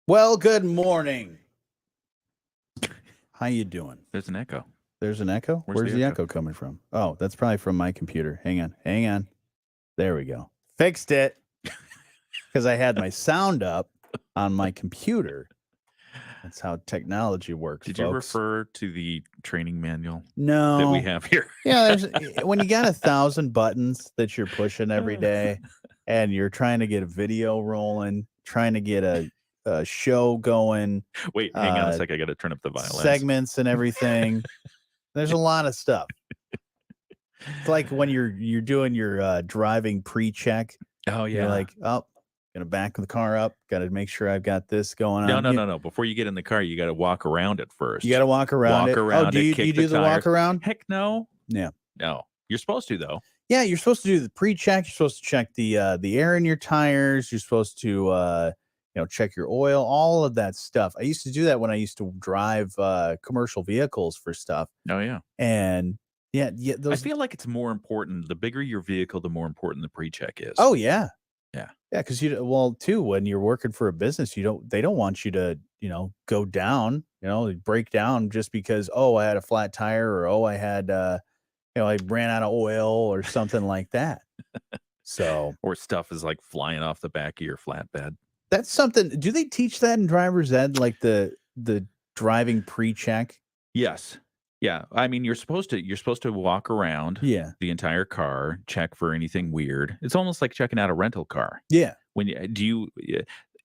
Well, good morning. How you doing? There's an echo. There's an echo? Where's the echo coming from? Oh, that's probably from my computer. Hang on. There we go. Fixed it. Because I had my sound up on my computer. That's how technology works, Did folks. you refer to the training manual No. that we have here? Yeah, when you got 1,000 buttons that you're pushing every day and you're trying to get a video rolling, trying to get a show going. Wait, hang on a sec. I got to turn up the violins. Segments and everything. There's a lot of stuff. It's like when you're doing your driving pre-check. Oh, yeah. You're like, oh, gonna back the car up. Got to make sure I've got this going on. No. Before you get in the car, you got to walk around it first. You got to walk around it. Oh, do you do the walk around? Heck no. Yeah. No. You're supposed to, though. Yeah, you're supposed to do the pre-check. You're supposed to check the air in your tires. You're supposed to check your oil, all of that stuff. I used to do that when I used to drive commercial vehicles for stuff. Oh, yeah. And yeah. I feel like it's more important. The bigger your vehicle, the more important the pre-check is. Oh, yeah. Yeah. Yeah, because too, when you're working for a business, they don't want you to, go down, break down just because, I had a flat tire or I had I ran out of oil or something like that. So or stuff is like flying off the back of your flatbed. That's something. Do they teach that in driver's ed, like the driving pre-check? Yes. Yeah. I mean, you're supposed to walk around the entire car, check for anything weird. It's almost like checking out a rental car. Yeah.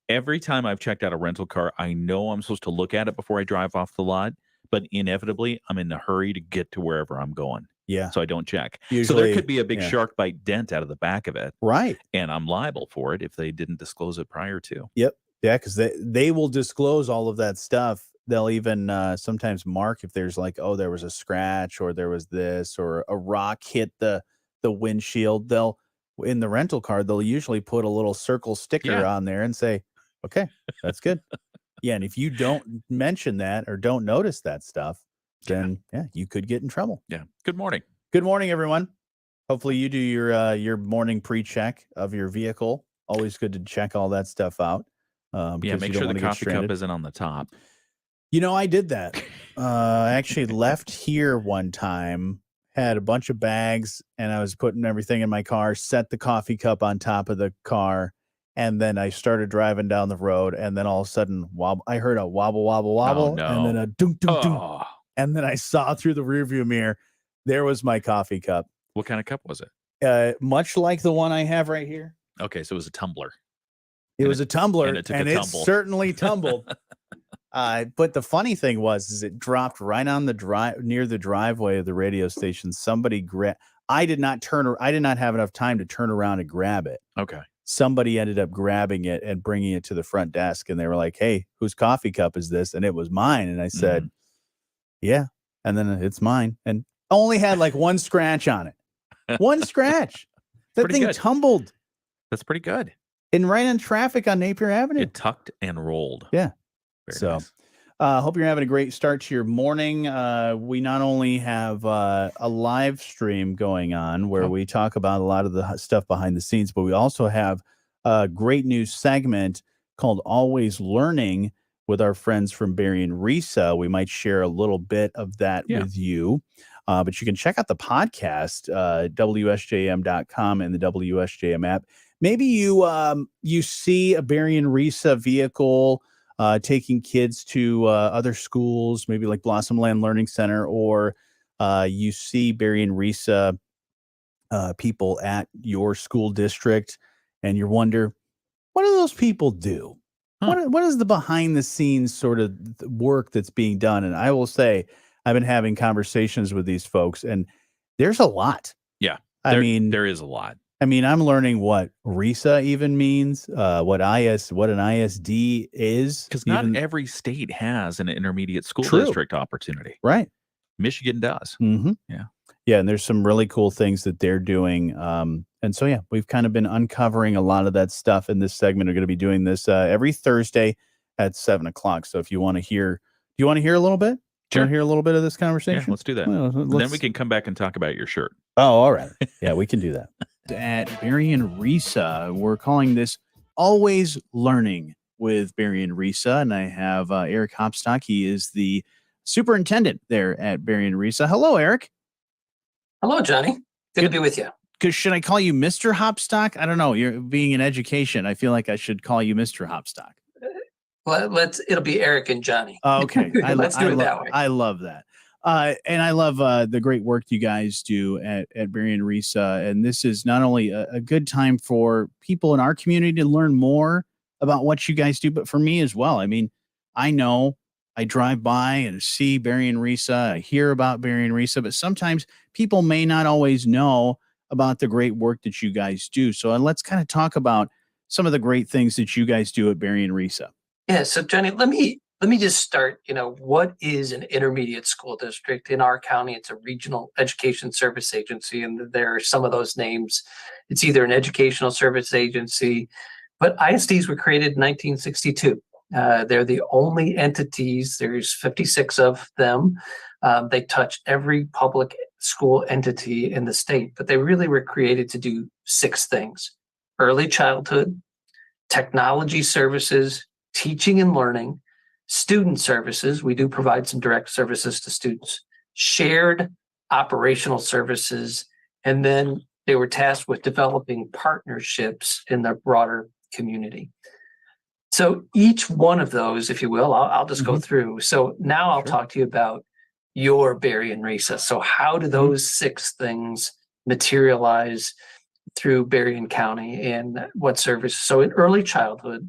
Every time I've checked out a rental car, I know I'm supposed to look at it before I drive off the lot, but inevitably I'm in a hurry to get to wherever I'm going. Yeah. So I don't check. Usually, so there could be a big shark bite dent out of the back of it. Right. And I'm liable for it if they didn't disclose it prior to. Yep. Yeah, because they will disclose all of that stuff. They'll even sometimes mark if there's like, there was a scratch or there was this or a rock hit the windshield. In the rental car, they'll usually put a little circle sticker on there and say, okay, that's good. Yeah. And if you don't mention that or don't notice that stuff, then you could get in trouble. Yeah. Good morning. Good morning, everyone. Hopefully you do your morning pre-check of your vehicle. Always good to check all that stuff out. Make sure the coffee cup isn't on the top. I did that. I actually left here one time, had a bunch of bags, and I was putting everything in my car, set the coffee cup on top of the car, and then I started driving down the road, and then all of a sudden, I heard a wobble, oh, no. and then a dunk, dunk. And then I saw through the rearview mirror, there was my coffee cup. What kind of cup was it? Much like the one I have right here. Okay, so it was a tumbler. It was a tumbler, and it certainly tumbled. But the funny thing is it dropped right on the near the driveway of the radio station. Somebody I did not have enough time to turn around and grab it. Okay. Somebody ended up grabbing it and bringing it to the front desk, and they were like, "Hey, whose coffee cup is this?" And it was mine. And I said, "Yeah." And then it's mine, and I only had like one scratch on it. One scratch. That thing tumbled. That's pretty good. And right on traffic on Napier Avenue. It tucked and rolled. Yeah. Very nice. Hope you're having a great start to your morning. We not only have a live stream going on where we talk about a lot of the stuff behind the scenes, but we also have a great new segment called Always Learning with our friends from Barry and Risa. We might share a little bit of that with you. But you can check out the podcast, WSJM.com and the WSJM app. Maybe you see a Barry and Risa vehicle taking kids to other schools, maybe like Blossom Land Learning Center, or you see Barry and Risa people at your school district, and you wonder, what do those people do? What is the behind the scenes sort of work that's being done? And I will say, I've been having conversations with these folks, and there's a lot. Yeah, there is a lot. I mean, I'm learning what RISA even means, what an ISD is. Because not every state has an intermediate school district opportunity. Right. Michigan does. Mm-hmm. Yeah. Yeah, and there's some really cool things that they're doing. And so, we've kind of been uncovering a lot of that stuff in this segment. We're going to be doing this every Thursday at 7:00. So if you want to hear, do you want to hear a little bit? Sure. Want to hear a little bit of this conversation? Yeah, let's do that. Well, then we can come back and talk about your shirt. Oh, all right. Yeah, we can do that. At Barry and Risa, we're calling this Always Learning with Berry and Risa, and I have Eric Hopstock. He is the superintendent there at Berry and Risa. Hello, Eric. Hello, Johnny. Good to be with you. Because should I call you Mr. Hopstock? I don't know. You're being in education. I feel like I should call you Mr. Hopstock. Well, it'll be Eric and Johnny. Okay. Let's do it that way. I love that. And I love the great work you guys do at Berry and Risa. And this is not only a good time for people in our community to learn more about what you guys do, but for me as well. I mean, I know I drive by and see Berry and Risa. I hear about Berry and Risa, but sometimes people may not always know about the great work that you guys do. So let's kind of talk about some of the great things that you guys do at Berry and Risa. Yeah. So Johnny, let me just start. What is an intermediate school district in our county? It's a regional education service agency, and there are some of those names. It's either an educational service agency, but ISDs were created in 1962. They're the only entities. There's 56 of them. They touch every public school entity in the state, but they really were created to do 6 things: early childhood, technology services, teaching and learning, student services. We do provide some direct services to students, shared operational services, and then they were tasked with developing partnerships in the broader community. So each one of those, if you will, I'll just go through. So now I'll talk to you about your Berry and Risa. So how do those 6 things materialize through Berry and County, and what services? So in early childhood,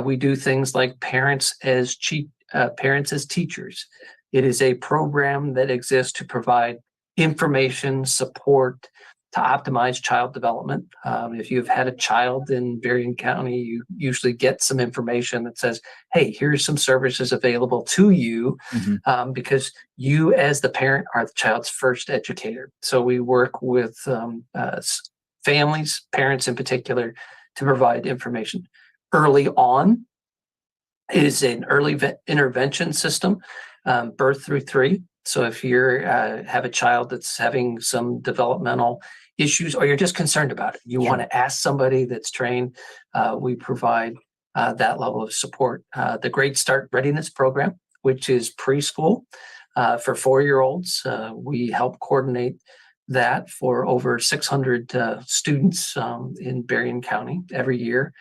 we do things like parents as teachers. It is a program that exists to provide information, support, to optimize child development. If you've had a child in Berry County, you usually get some information that says, hey, here's some services available to you, because you as the parent are the child's first educator. So we work with families, parents in particular, to provide information. Early on is an early intervention system, birth through 3. So if you have a child that's having some developmental issues, or you're just concerned about it, you want to ask somebody that's trained, we provide that level of support. The Great Start Readiness Program, which is preschool for 4-year-olds, we help coordinate that for over 600 students in Berry County every year.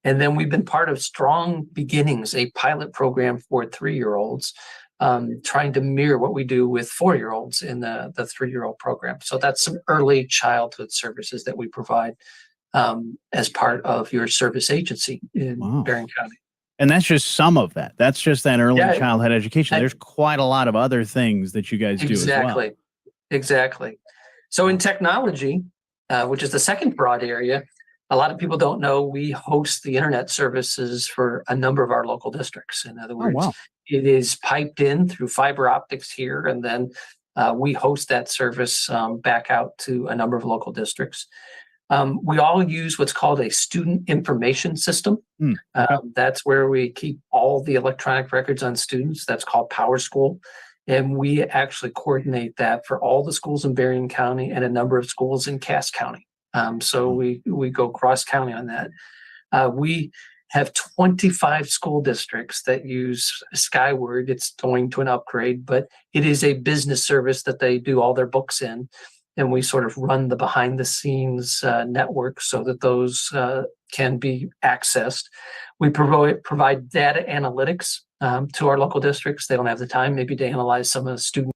And then we've been part of Strong Beginnings, a pilot program for 3-year-olds, trying to mirror what we do with 4-year-olds in the 3-year-old program. So that's some early childhood services that we provide as part of your service agency in Berry County. And that's just some of that. That's just that early childhood education. There's quite a lot of other things that you guys do as well. Exactly. So in technology, which is the second broad area, a lot of people don't know we host the internet services for a number of our local districts. In other words, it is piped in through fiber optics here, and then we host that service back out to a number of local districts. We all use what's called a student information system. That's where we keep all the electronic records on students. That's called PowerSchool. And we actually coordinate that for all the schools in Berry County and a number of schools in Cass County. So we go cross county on that. We have 25 school districts that use Skyward. It's going to an upgrade, but it is a business service that they do all their books in. And we sort of run the behind the scenes network so that those can be accessed. We provide data analytics to our local districts. They don't have the time maybe to analyze some of the student.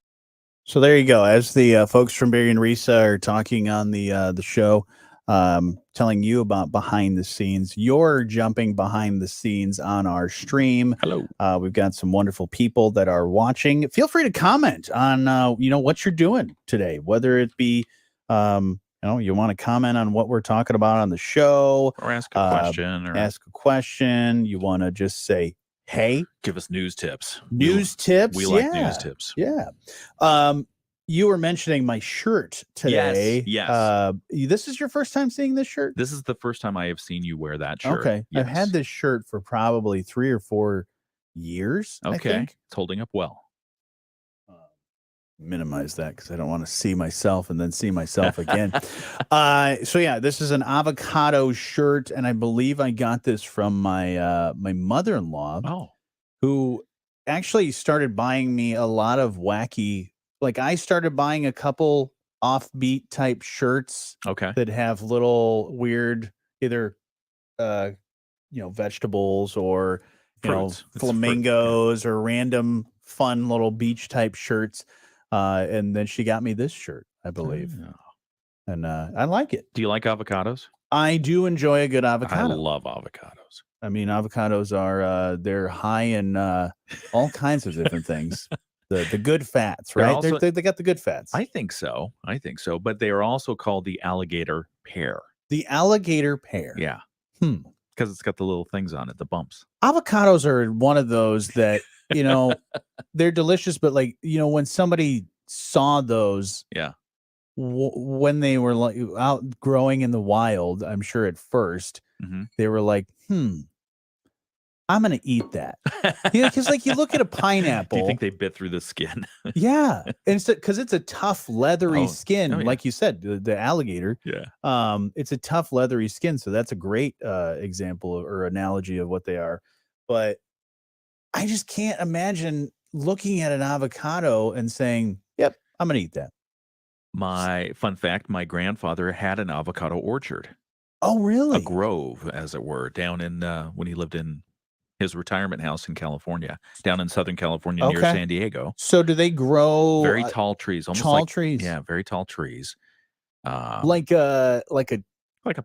So there you go. As the folks from Berry and Risa are talking on the show, telling you about behind the scenes, you're jumping behind the scenes on our stream. Hello. We've got some wonderful people that are watching. Feel free to comment on what you're doing today, whether it be you want to comment on what we're talking about on the show, or ask a question, you want to just say, hey, give us news tips. Tips. We like news tips. Yeah. You were mentioning my shirt today. Yes. This is your first time seeing this shirt? This is the first time I have seen you wear that shirt. Okay. Yes. I've had this shirt for probably 3 or 4 years. Okay. I think. It's holding up well. minimize that because I don't want to see myself and then see myself again. So yeah, this is an avocado shirt, and I believe I got this from my my mother-in-law. Oh, who actually started buying me a lot of wacky. Like I started buying a couple offbeat type shirts okay. that have little weird either vegetables or Fruits. It's flamingos or random fun little beach type shirts. And then she got me this shirt, I believe. Oh. And I like it. Do you like avocados? I do enjoy a good I avocado. love avocados. I mean, avocados are they're high in all kinds of different things. The good fats, right? Also, they got the good fats. I think so. But they are also called the alligator pear. The alligator pear. Yeah. Hmm. Because it's got the little things on it, the bumps. Avocados are one of those that, they're delicious, but like, when somebody saw those, yeah, when they were like out growing in the wild, I'm sure at first they were like, I'm going to eat that. Because like you look at a pineapple. Do you think they bit through the skin? Yeah. And because it's a tough, leathery skin, yeah. like you said, the alligator. Yeah. It's a tough, leathery skin. So that's a great example or analogy of what they are. But I just can't imagine looking at an avocado and saying, yep, I'm going to eat that. My fun fact, my grandfather had an avocado orchard. Oh, really? A grove, as it were, down in when he lived in his retirement house in California, down in Southern California near San Diego. So do they grow very tall trees? Almost tall like trees? Yeah, very tall trees. Like a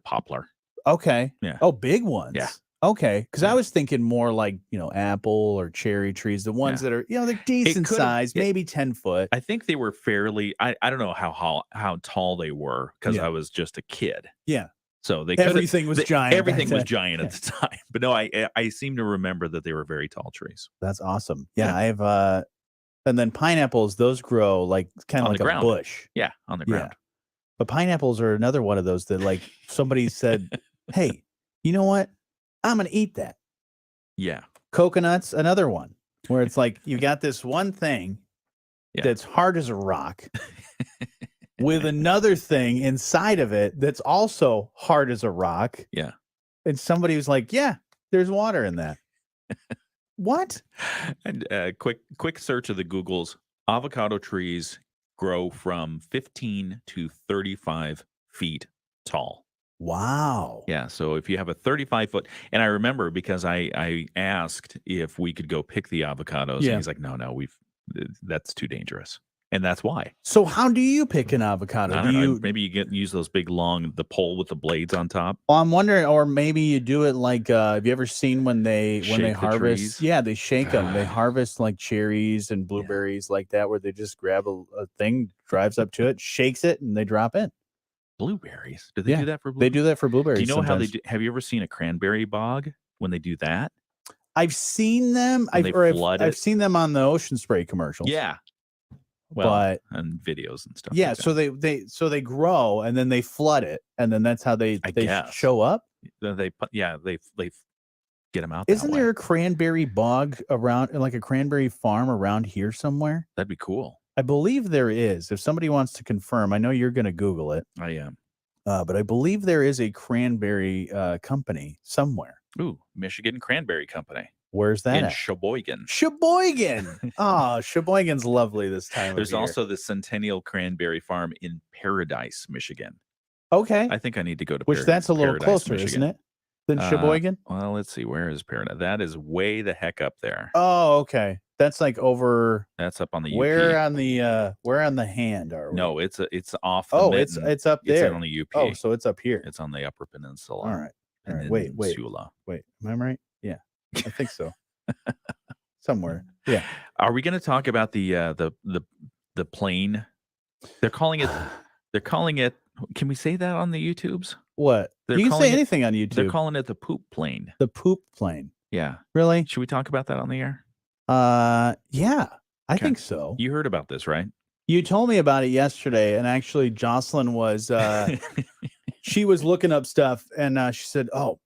poplar. Okay. Yeah. Oh, big ones. Yeah. Okay. Because I was thinking more like, apple or cherry trees, the ones that are, they're decent size, maybe 10 foot. I think they were fairly, I don't know how tall they were because I was just a kid. Yeah. So everything was giant. Everything was giant at the time. But no, I seem to remember that they were very tall trees. That's awesome. Yeah. I have, and then pineapples, those grow like kind of like a bush. Yeah. On the ground. But pineapples are another one of those that like somebody said, hey, you know what? I'm going to eat that. Yeah. Coconuts, another one where it's like you got this one thing that's hard as a rock with another thing inside of it that's also hard as a rock. Yeah. And somebody was like, yeah, there's water in that. What? And quick search of the Googles. Avocado trees grow from 15 to 35 feet tall. Wow. Yeah. So if you have a 35-foot, and I remember because I asked if we could go pick the avocados, and he's like, no, that's too dangerous. And that's why. So how do you pick an avocado? Maybe you use those big the pole with the blades on top. Well, I'm wondering, or maybe you do it like, have you ever seen when they harvest? Trees? Yeah, they shake them. They harvest like cherries and blueberries like that, where they just grab a thing, drives up to it, shakes it, and they drop in. Blueberries? Do they do that for blueberries? They do that for blueberries. Do you know sometimes. how they do? Have you ever seen a cranberry bog when they do that? I've seen them. I've seen them on the Ocean Spray commercials. Yeah. Well, and videos and stuff. Yeah, like so they grow and then they flood it, and then that's how they show up. They get them out. Isn't there a cranberry bog around, like a cranberry farm around here somewhere? That'd be cool. I believe there is. If somebody wants to confirm, I know you're going to Google it. I am. But I believe there is a cranberry company somewhere. Ooh, Michigan Cranberry Company. Where's that? In at? Sheboygan. Sheboygan. Oh, Sheboygan's lovely this time There's of year. also the Centennial Cranberry Farm in Paradise, Michigan. Okay. I think I need to go to Which that's a little Paradise, closer, Michigan. isn't it? Than Sheboygan? Well, let's see. Where is Paradise? That is way the heck up there. Oh, okay. That's like over. That's up on the UP. Where on the hand are we? No, it's off. The mitten. It's up there. It's on the UP. Oh, so it's up here. It's on the Upper Peninsula. All right. All right. Wait. Am I right? Yeah, I think so. Somewhere. Yeah. Are we going to talk about the plane? They're calling it. Can we say that on the YouTubes? What? You can say anything on YouTube. They're calling it the poop plane. The poop plane. Yeah. Really? Should we talk about that on the air? Yeah, I think so. You heard about this, right? You told me about it yesterday, and actually Jocelyn was she was looking up stuff, and she said, "Oh,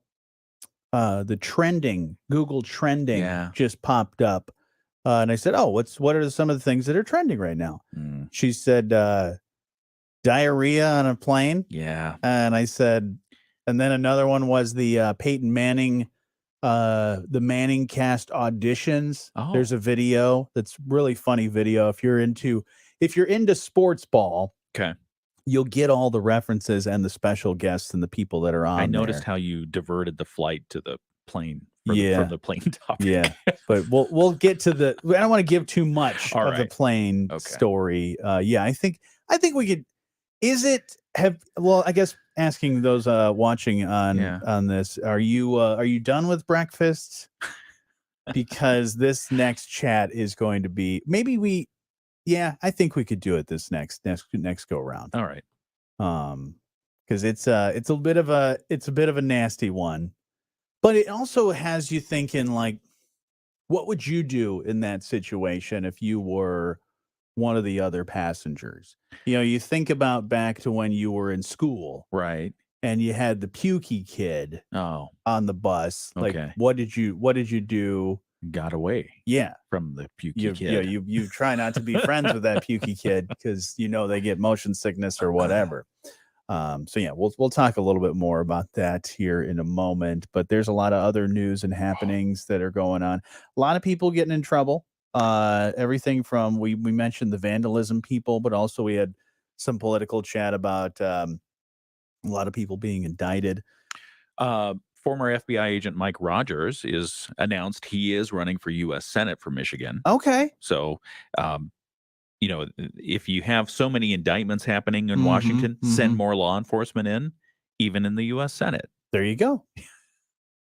the Google trending just popped up And I said, "Oh, what are some of the things that are trending right now?" She said, "Diarrhea on a plane." Yeah. And I said, and then another one was the Peyton Manning, the Manning cast auditions. Oh. There's a video that's really funny video. If you're into sports ball, Okay. you'll get all the references and the special guests and the people that are on. I noticed there. how you diverted the flight to the plane Yeah. from the plane topic. Yeah, but we'll get to the. I don't want to give too much All of the right. plane Okay. story. Yeah, I think we could. Is it well? I guess asking those watching on this, are you done with breakfast? Because this next chat is going to be I think we could do it this next go around. All right. Because it's a bit of a nasty one, but it also has you thinking, like, what would you do in that situation if you were one of the other passengers? You think about back to when you were in school, right? And you had the pukey kid on the bus. Okay. Like, what did you do? Got away. Yeah. From the pukey kid. Yeah, you try not to be friends with that pukey kid because they get motion sickness or whatever. So yeah, we'll talk a little bit more about that here in a moment. But there's a lot of other news and happenings that are going on. A lot of people getting in trouble. Everything from we mentioned the vandalism people, but also we had some political chat about a lot of people being indicted. Former FBI agent Mike Rogers is announced he is running for U.S. Senate for Michigan. Okay. So, if you have so many indictments happening in Washington, send more law enforcement in, even in the U.S. Senate. There you go.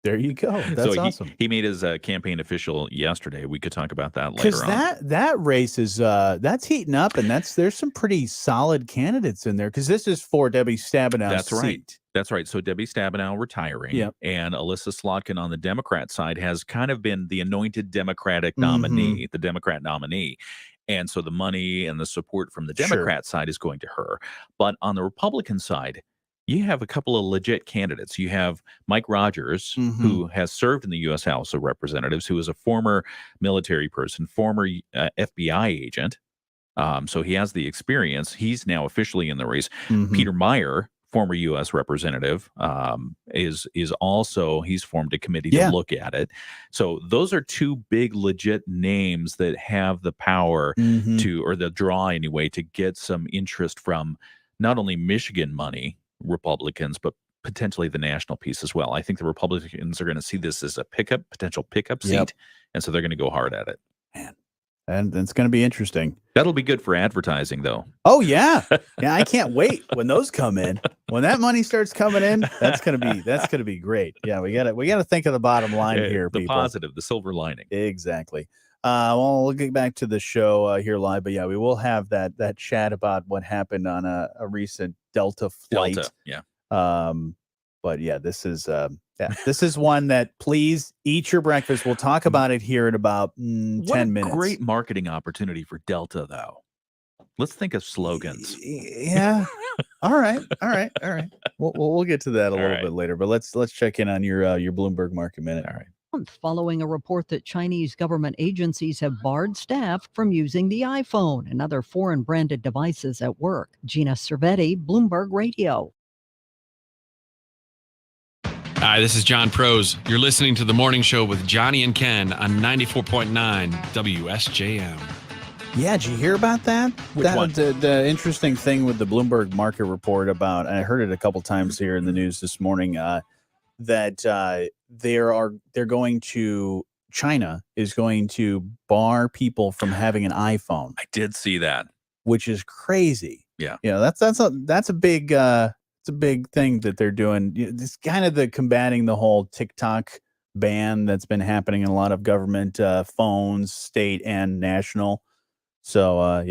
There you go. That's awesome. He made his campaign official yesterday. We could talk about that later on. Because that race is that's heating up, and there's some pretty solid candidates in there. Because this is for Debbie Stabenow's seat. That's right. So Debbie Stabenow retiring, and Alyssa Slotkin on the Democrat side has kind of been the anointed Democratic nominee, the Democrat nominee. And so the money and the support from the Democrat side is going to her. But on the Republican side, you have a couple of legit candidates. You have Mike Rogers, who has served in the U.S. House of Representatives, who is a former military person, former FBI agent. So he has the experience. He's now officially in the race. Peter Meyer, former U.S. representative, is also, he's formed a committee to look at it. So those are two big legit names that have the power to, or the draw anyway, to get some interest from not only Michigan money, Republicans, but potentially the national piece as well. I think the Republicans are going to see this as a potential pickup seat, and so they're going to go hard at it. Man, and it's going to be interesting. That'll be good for advertising, though. Oh yeah, I can't wait when those come in. When that money starts coming in, that's going to be great. Yeah, we got to think of the bottom line here, the people. positive, the silver lining. Exactly. Well, we'll get back to the show here live, but yeah, we will have that chat about what happened on a recent Delta flight. But yeah, this is one that, please eat your breakfast. We'll talk about it here in about 10 minutes. Great marketing opportunity for Delta, though. Let's think of slogans. Yeah. All right. We'll get to that a little bit later, but let's check in on your Bloomberg Market Minute. All right. Following a report that Chinese government agencies have barred staff from using the iPhone and other foreign branded devices at work. Gina Cervetti, Bloomberg Radio. Hi, this is John Prose. You're listening to The Morning Show with Jonny and Ken on 94.9 WSJM. Yeah, did you hear about that? Which one? The interesting thing with the Bloomberg Market Report about, and I heard it a couple times here in the news this morning, that China is going to bar people from having an iPhone. I did see that, which is crazy. Yeah, that's a big it's a big thing that they're doing. It's kind of the combating the whole TikTok ban that's been happening in a lot of government phones, state and national. So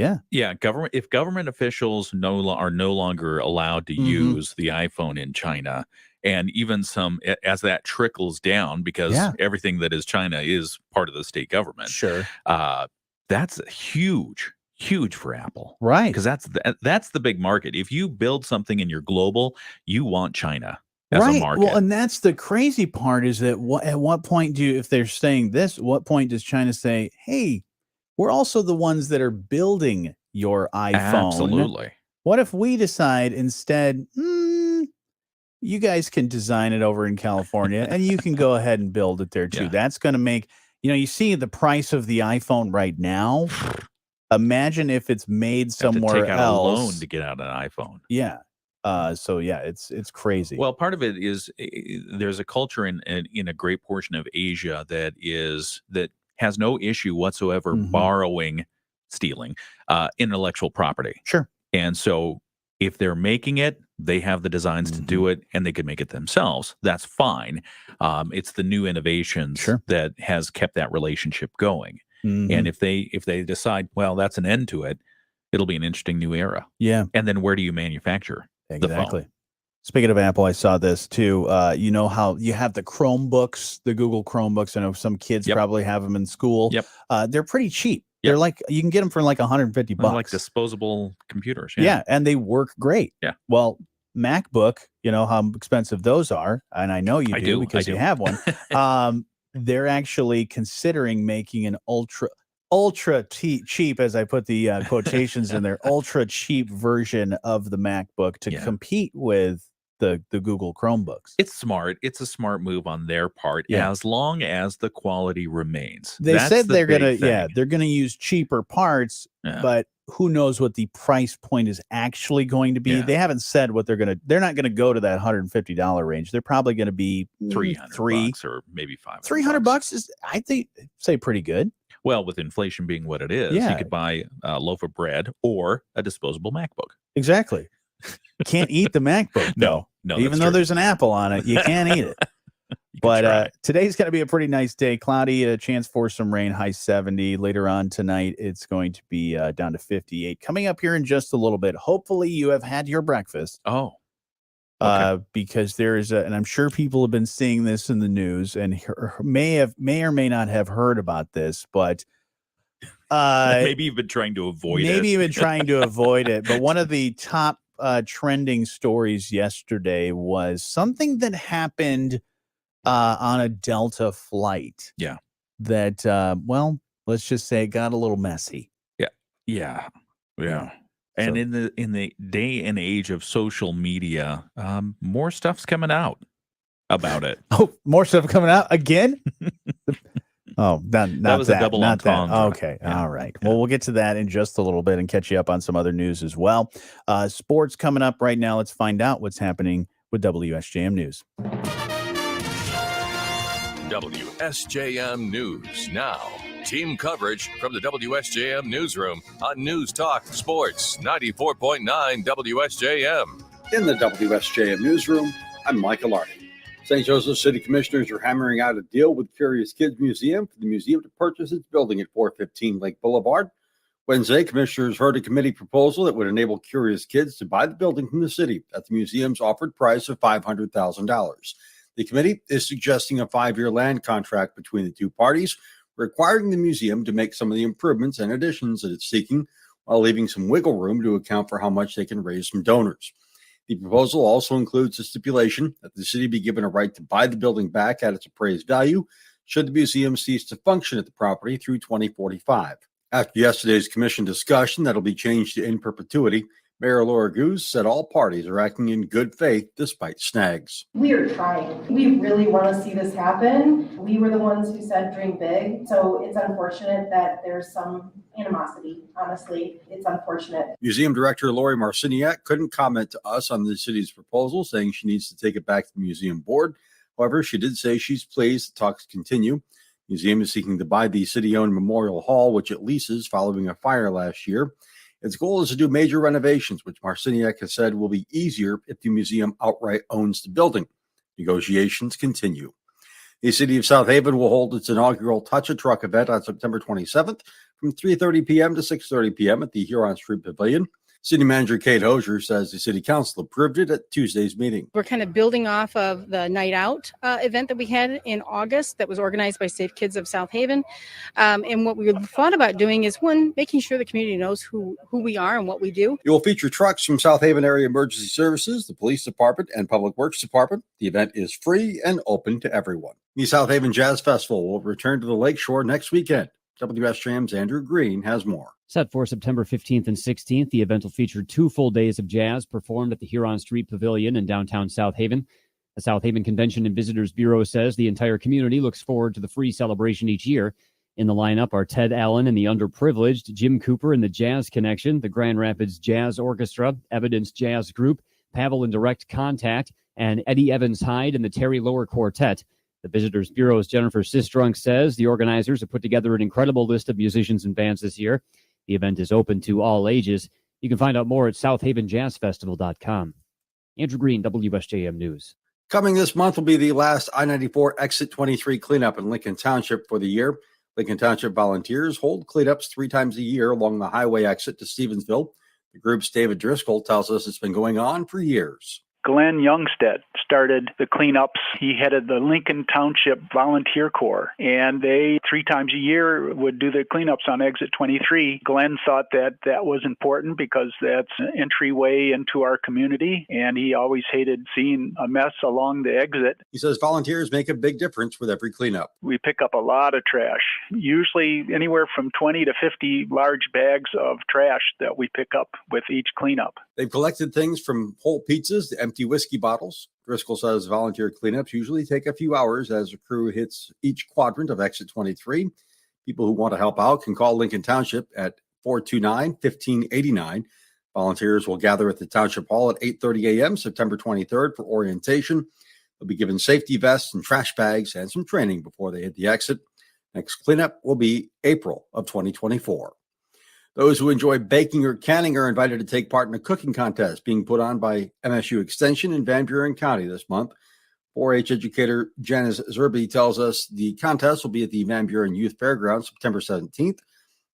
government. If government officials are no longer allowed to use the iPhone in China. And even as that trickles down, because everything that is China is part of the state government. Sure. That's huge for Apple. Right. Because that's the big market. If you build something and you're global, you want China as a market. Well, and that's the crazy part is that at what point if they're saying this, at what point does China say, hey, we're also the ones that are building your iPhone. Absolutely. What if we decide instead, you guys can design it over in California and you can go ahead and build it there too. Yeah. That's going to make, you see the price of the iPhone right now. Imagine if it's made somewhere take out else. a loan to get out an iPhone. Yeah. So yeah, it's crazy. Well, part of it is there's a culture in a great portion of Asia that has no issue whatsoever borrowing, stealing intellectual property. Sure. And so if they're making it, they have the designs to do it, and they could make it themselves. That's fine. It's the new innovations that has kept that relationship going. And if they decide, well, that's an end to it, it'll be an interesting new era. Yeah. And then where do you manufacture the phone? Speaking of Apple, I saw this too. You know how you have the Chromebooks, the Google Chromebooks. I know some kids probably have them in school. Yep. They're pretty cheap. They're like, you can get them for like $150. Like disposable computers. Yeah, and they work great. Yeah. Well, MacBook, you know how expensive those are, and I know you do because you have one. They're actually considering making an ultra cheap, as I put the quotations in there, ultra cheap version of the MacBook to compete with the Google Chromebooks. It's smart. It's a smart move on their part, as long as the quality remains. They said they're gonna use cheaper parts, but who knows what the price point is actually going to be. They haven't said what they're not gonna go to that $150 range. They're probably gonna be $300 or maybe $500. $300 is, I think, say pretty good. Well, with inflation being what it is, you could buy a loaf of bread or a disposable MacBook. Exactly. Can't eat the MacBook, though. No, even though there's an Apple on it, you can't eat it. But today's going to be a pretty nice day. Cloudy, a chance for some rain, high 70. Later on tonight, it's going to be down to 58. Coming up here in just a little bit. Hopefully, you have had your breakfast. Oh. Okay. Because there is and I'm sure people have been seeing this in the news and may or may not have heard about this, but maybe you've been trying to avoid it. Maybe you've been trying to avoid it. But one of the top trending stories yesterday was something that happened on a Delta flight. Yeah. That let's just say it got a little messy. Yeah. And in the day and age of social media, more stuff's coming out about it. Oh, more stuff coming out again? Oh, not that was a double entendre. Okay. Yeah. All right. Well, we'll get to that in just a little bit and catch you up on some other news as well. Sports coming up right now. Let's find out what's happening with WSJM News. WSJM News now. Team coverage from the WSJM newsroom on News Talk Sports 94.9 WSJM. In the WSJM newsroom, I'm Michael Arney. St. Joseph City Commissioners are hammering out a deal with Curious Kids Museum for the museum to purchase its building at 415 Lake Boulevard. Wednesday, commissioners heard a committee proposal that would enable Curious Kids to buy the building from the city at the museum's offered price of $500,000. The committee is suggesting a 5-year land contract between the two parties, requiring the museum to make some of the improvements and additions that it's seeking, while leaving some wiggle room to account for how much they can raise from donors. The proposal also includes a stipulation that the city be given a right to buy the building back at its appraised value should the museum cease to function at the property through 2045. After yesterday's commission discussion that'll be changed to in perpetuity, Mayor Laura Goose said all parties are acting in good faith despite snags. We are trying. We really want to see this happen. We were the ones who said dream big. So it's unfortunate that there's some animosity. Honestly, it's unfortunate. Museum Director Lori Marciniak couldn't comment to us on the city's proposal, saying she needs to take it back to the museum board. However, she did say she's pleased the talks continue. The museum is seeking to buy the city-owned Memorial Hall, which it leases following a fire last year. Its goal is to do major renovations, which Marciniak has said will be easier if the museum outright owns the building. Negotiations continue. The city of South Haven will hold its inaugural Touch a Truck event on September 27th from 3:30 p.m. to 6:30 p.m. at the Huron Street Pavilion. City Manager Kate Hosier says the City Council approved it at Tuesday's meeting. We're kind of building off of the Night Out event that we had in August that was organized by Safe Kids of South Haven. And what we thought about doing is, one, making sure the community knows who we are and what we do. It will feature trucks from South Haven Area Emergency Services, the Police Department, and Public Works Department. The event is free and open to everyone. The South Haven Jazz Festival will return to the Lakeshore next weekend. WSJM's Andrew Green has more. Set for September 15th and 16th, the event will feature 2 full days of jazz performed at the Huron Street Pavilion in downtown South Haven. The South Haven Convention and Visitors Bureau says the entire community looks forward to the free celebration each year. In the lineup are Ted Allen and the Underprivileged, Jim Cooper and the Jazz Connection, the Grand Rapids Jazz Orchestra, Evidence Jazz Group, Pavel and Direct Contact, and Eddie Evans Hyde and the Terry Lower Quartet. The Visitors Bureau's Jennifer Sistrunk says the organizers have put together an incredible list of musicians and bands this year. The event is open to all ages. You can find out more at southavenjazzfestival.com. Andrew Green, WSJM News. Coming this month will be the last I-94 Exit 23 cleanup in Lincoln Township for the year. Lincoln Township volunteers hold cleanups 3 times a year along the highway exit to Stevensville. The group's David Driscoll tells us it's been going on for years. Glenn Youngstead started the cleanups. He headed the Lincoln Township Volunteer Corps, and they 3 times a year would do the cleanups on Exit 23. Glenn thought that was important because that's an entryway into our community, and he always hated seeing a mess along the exit. He says volunteers make a big difference with every cleanup. We pick up a lot of trash, usually anywhere from 20 to 50 large bags of trash that we pick up with each cleanup. They've collected things from whole pizzas to empty whiskey bottles. Driscoll says volunteer cleanups usually take a few hours as the crew hits each quadrant of Exit 23. People who want to help out can call Lincoln Township at 429-1589. Volunteers will gather at the Township Hall at 8:30 a.m. September 23rd for orientation. They'll be given safety vests and trash bags and some training before they hit the exit. Next cleanup will be April of 2024. Those who enjoy baking or canning are invited to take part in a cooking contest being put on by MSU Extension in Van Buren County this month. 4-H educator Janice Zerby tells us the contest will be at the Van Buren Youth Fairgrounds September 17th.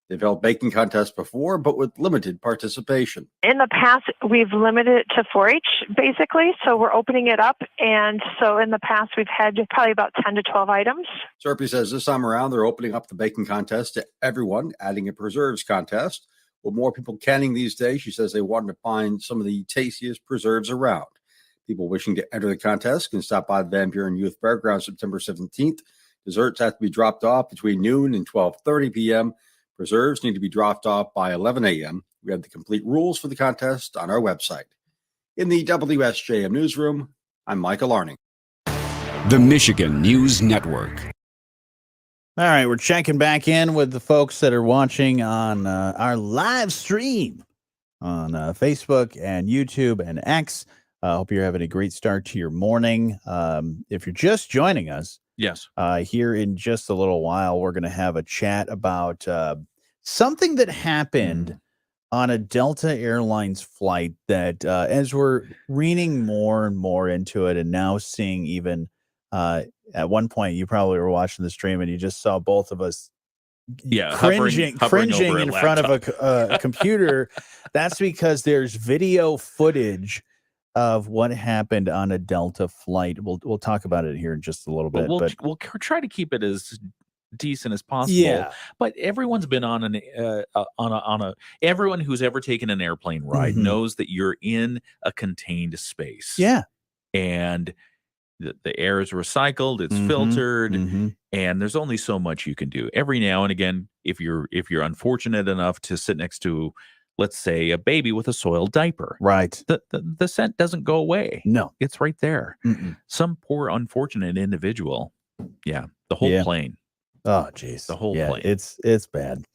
They've held baking contests before, but with limited participation. In the past, we've limited it to 4-H, basically, so we're opening it up. And so in the past, we've had probably about 10 to 12 items. Zerby says this time around, they're opening up the baking contest to everyone, adding a preserves contest. With more people canning these days, she says they wanted to find some of the tastiest preserves around. People wishing to enter the contest can stop by the Van Buren Youth Fairgrounds September 17th. Desserts have to be dropped off between noon and 12:30 p.m. Preserves need to be dropped off by 11 a.m. We have the complete rules for the contest on our website. In the WSJM newsroom, I'm Michael Arning. The Michigan News Network. All right, we're checking back in with the folks that are watching on our live stream on Facebook and YouTube and X. I hope you're having a great start to your morning. If you're just joining us, yes, here in just a little while, we're going to have a chat about something that happened on a Delta Airlines flight that as we're reading more and more into it and now seeing even at one point, you probably were watching the stream and you just saw both of us cringing in front of a computer. That's because there's video footage of what happened on a Delta flight. We'll talk about it here in just a little bit. But we'll try to keep it as decent as possible. Yeah. But everyone's been on everyone who's ever taken an airplane ride knows that you're in a contained space. Yeah. And the air is recycled, it's filtered, and there's only so much you can do. Every now and again, if you're unfortunate enough to sit next to, let's say, a baby with a soiled diaper, right, the scent doesn't go away. No, it's right there. Some poor unfortunate individual. Yeah, the whole plane. Oh, geez, the whole plane. It's bad.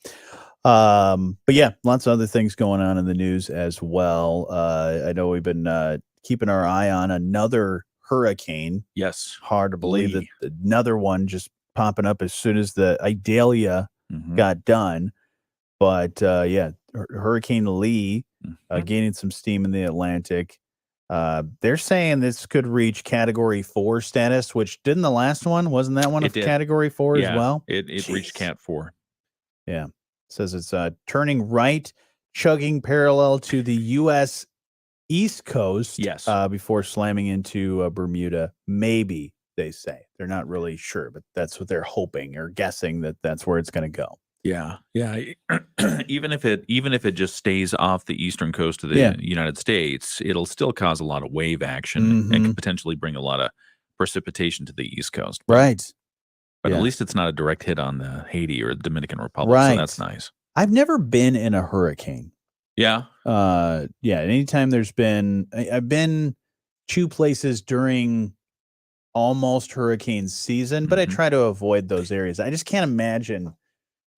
But yeah, lots of other things going on in the news as well. I know we've been keeping our eye on another hurricane. Yes. Hard to believe that another one just popping up as soon as the Idalia got done. But yeah, Hurricane Lee gaining some steam in the Atlantic. They're saying this could reach Category 4 status, which didn't the last one? Wasn't that one of Category 4 as well? It reached Cat 4. Yeah. It says it's turning right, chugging parallel to the U.S. East Coast, yes, before slamming into Bermuda. Maybe, they say. They're not really sure, but that's what they're hoping or guessing that's where it's going to go. Yeah. even if it just stays off the eastern coast of the United States, it'll still cause a lot of wave action and can potentially bring a lot of precipitation to the East Coast. Right. But Yeah. at least it's not a direct hit on the Haiti or the Dominican Republic. Right. So that's nice. I've never been in a hurricane. Yeah. Yeah. Anytime there's been, I've been 2 places during almost hurricane season, but I try to avoid those areas. I just can't imagine,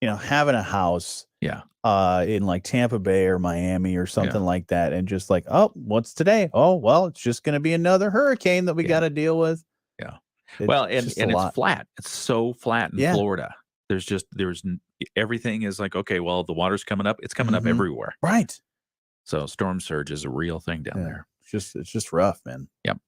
having a house in like Tampa Bay or Miami or something like that, and just like, oh, what's today? Oh, well, it's just going to be another hurricane that we got to deal with. Yeah. It's It's flat. It's so flat in Florida. Everything is like, okay, well, the water's coming up. It's coming up everywhere. Right. So storm surge is a real thing down there. It's just rough, man. Yep.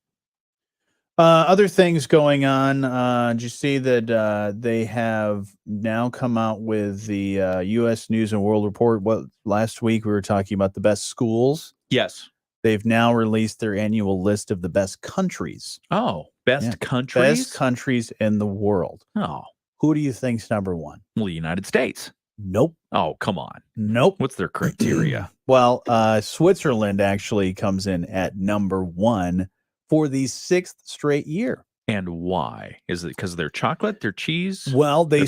Other things going on. Did you see that they have now come out with the U.S. News and World Report? Last week we were talking about the best schools. Yes. They've now released their annual list of the best countries. Oh, best countries? Best countries in the world. Oh. Who do you think's number one? Well, the United States. Nope. Oh, come on. Nope. What's their criteria? Well, Switzerland actually comes in at number 1 for the 6th straight year. And why? Is it because of their chocolate, their cheese? Well, they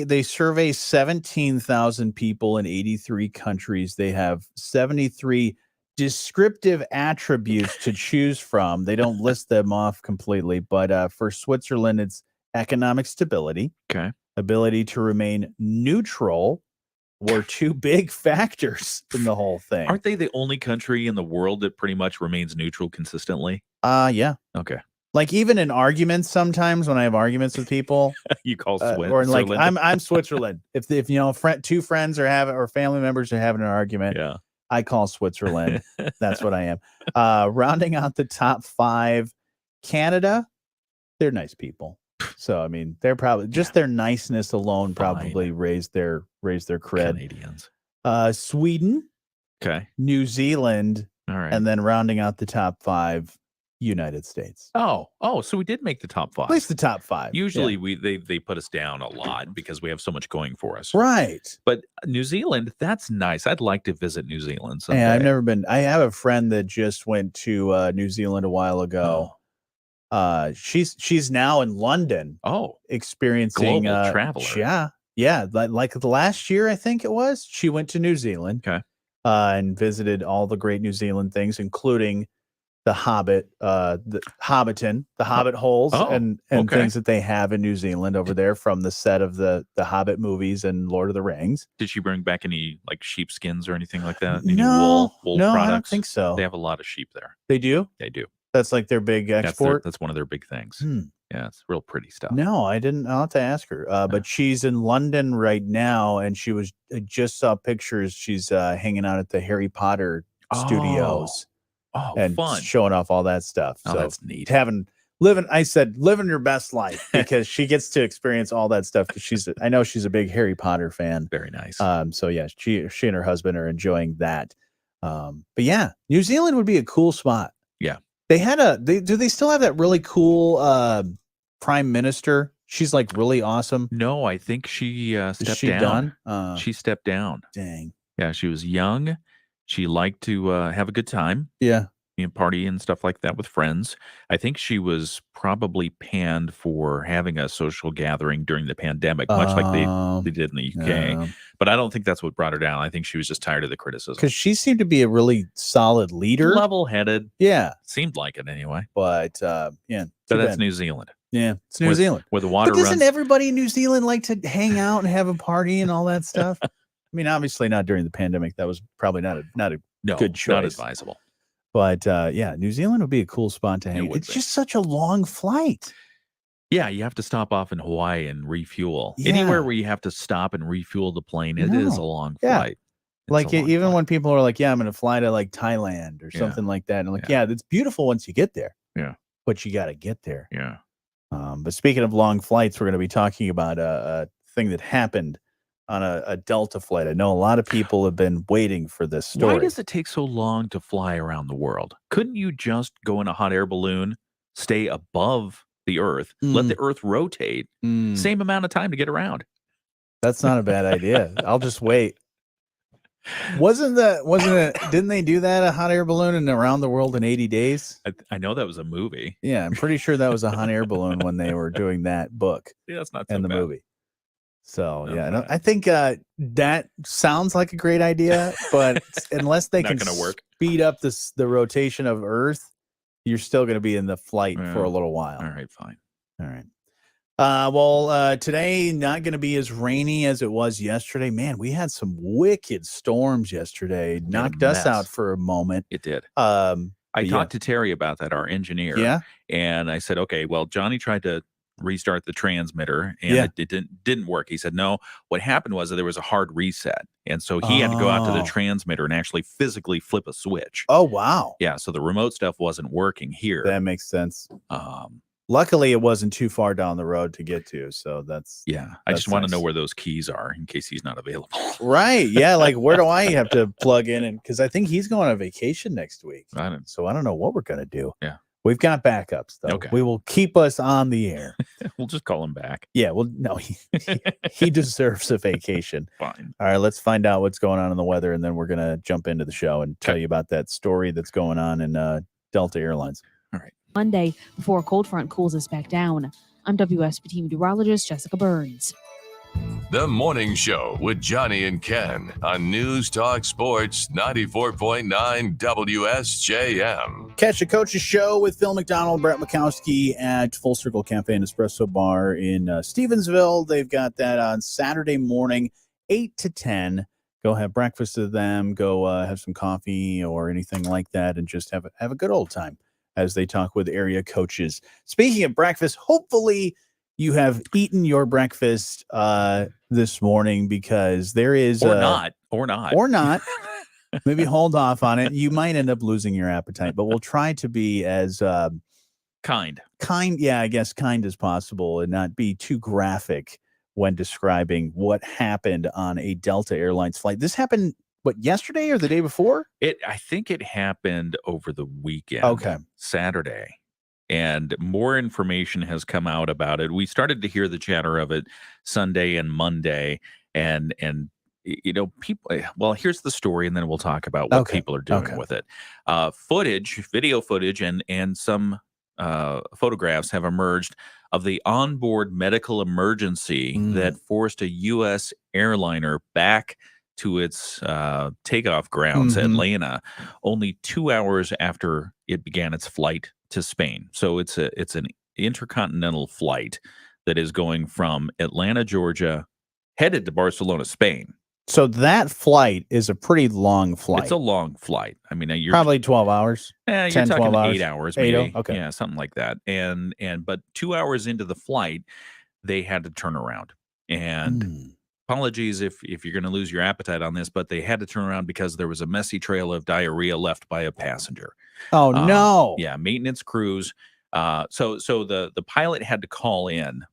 their survey 17,000 people in 83 countries. They have 73 descriptive attributes to choose from. They don't list them off completely, but for Switzerland, it's economic stability, ability to remain neutral, were 2 big factors in the whole thing. Aren't they the only country in the world that pretty much remains neutral consistently? Yeah. Okay. Like even in arguments, sometimes when I have arguments with people, you call Switzerland. Or like I'm Switzerland. If 2 friends are having or family members are having an argument, I call Switzerland. That's what I am. Rounding out the top 5, Canada, they're nice people. So I mean, they're probably just their niceness alone probably raised their cred. Canadians. Sweden, New Zealand, all right, and then rounding out the top 5, United States. Oh, so we did make the top 5. At least the top 5. Usually they put us down a lot because we have so much going for us. Right. But New Zealand, that's nice. I'd like to visit New Zealand someday. Yeah, I've never been. I have a friend that just went to New Zealand a while ago. She's now in London. Experiencing global traveler. Yeah. Like the last year, I think it was. She went to New Zealand. And visited all the great New Zealand things, including the Hobbit, the Hobbiton, the Hobbit holes, and things that they have in New Zealand over there from the set of the Hobbit movies and Lord of the Rings. Did she bring back any like sheepskins or anything like that? Any No, wool no, products? I don't think so. They have a lot of sheep there. They do? They do. That's like their big export? That's one of their big things. Yeah, it's real pretty stuff. No, I didn't. I'll have to ask her. But she's in London right now, and I just saw pictures. She's hanging out at the Harry Potter studios. And fun. Showing off all that stuff. Oh, So that's neat. living your best life because she gets to experience all that stuff. I know she's a big Harry Potter fan. Very nice. So yeah, she and her husband are enjoying that. But yeah, New Zealand would be a cool spot. Yeah. Do they still have that really cool prime minister? She's like really awesome. No, I think she stepped Is she down. done? She stepped down. Dang. Yeah, she was young. She liked to have a good time. Yeah. Party and stuff like that with friends. I think she was probably panned for having a social gathering during the pandemic, much like they did in the UK. But I don't think that's what brought her down. I think she was just tired of the criticism. Because she seemed to be a really solid leader. Level-headed. Yeah. Seemed like it anyway. But yeah. So that's New Zealand. Yeah, it's New Zealand. Where the water But doesn't runs. everybody in New Zealand like to hang out and have a party and all that stuff? I mean, obviously not during the pandemic. That was probably not a good choice. Not advisable. But yeah, New Zealand would be a cool spot to hang. It's just such a long flight. Yeah, you have to stop off in Hawaii and refuel. Yeah. Anywhere where you have to stop and refuel the plane, it is a long flight. Like even when people are like, "Yeah, I'm going to fly to like Thailand or something like that," and I'm like, "Yeah, it's beautiful once you get there." Yeah, but you got to get there. Yeah. But speaking of long flights, we're going to be talking about a thing that happened on a Delta flight. I know a lot of people have been waiting for this story. Why does it take so long to fly around the world? Couldn't you just go in a hot air balloon, stay above the Earth, let the Earth rotate, same amount of time to get around? That's not a bad idea. I'll just wait. Wasn't it? Didn't they do that, a hot air balloon in Around the World in 80 Days? I know that was a movie. Yeah, I'm pretty sure that was a hot air balloon when they were doing that book Yeah, that's not so and the bad. movie. So Not yeah, bad. I think that sounds like a great idea, but unless they Not can gonna work. speed up the rotation of Earth, you're still going to be in the flight for a little while. All right, fine. All right. Well, today not going to be as rainy as it was yesterday. Man, we had some wicked storms yesterday. Knocked us out for a moment. It did. I I talked to Terry about that, our engineer. Yeah. And I said, okay, well, Johnny tried to restart the transmitter and Yeah. it didn't work. He said, no, what happened was that there was a hard reset. And so he had to go out to the transmitter and actually physically flip a switch. Oh, wow. Yeah. So the remote stuff wasn't working here. That makes sense. Luckily, it wasn't too far down the road to get to. So that's. Yeah. I just want to know where those keys are in case he's not available. Right. Yeah. Like, where do I have to plug in? And because I think he's going on vacation next week. So I don't know what we're going to do. Yeah. We've got backups, though. Okay. We will keep us on the air. We'll just call him back. Yeah. Well, no, he deserves a vacation. Fine. All right. Let's find out what's going on in the weather, and then we're going to jump into the show and tell you about that story that's going on in Delta Airlines. All right. Monday, before a cold front cools us back down. I'm WSJM meteorologist Jessica Burns. The Morning Show with Johnny and Ken on News Talk Sports 94.9 WSJM. Catch the Coach's Show with Phil McDonald, Brett Mikowski at Full Circle Cafe and Espresso Bar in Stevensville. They've got that on Saturday morning, 8 to 10. Go have breakfast with them. Go have some coffee or anything like that, and just have a good old time as they talk with area coaches. Speaking of breakfast, hopefully you have eaten your breakfast this morning, because there is or not. Maybe hold off on it. You might end up losing your appetite, but we'll try to be as kind. Yeah, I guess kind as possible, and not be too graphic when describing what happened on a Delta Airlines flight. This happened, yesterday or the day before? I think it happened over the weekend. Okay. Saturday. And more information has come out about it. We started to hear the chatter of it Sunday and Monday. And people, well, here's the story, and then we'll talk about what people are doing with it. Video footage, and some photographs have emerged of the onboard medical emergency that forced a U.S. airliner back to its takeoff grounds, Atlanta, only 2 hours after it began its flight to Spain. So it's an intercontinental flight that is going from Atlanta, Georgia, headed to Barcelona, Spain. So that flight is a pretty long flight. It's a long flight. I mean, you're probably 12 hours. You're 10, talking 12 hours. 8 hours, 8, maybe. okay. Yeah, something like that. But 2 hours into the flight, they had to turn around. And apologies if you're going to lose your appetite on this, but they had to turn around because there was a messy trail of diarrhea left by a passenger. Oh, no. Yeah, maintenance crews. So the pilot had to call in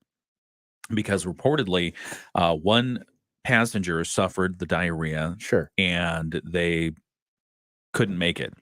because reportedly one passenger suffered the diarrhea. Sure. And they couldn't make it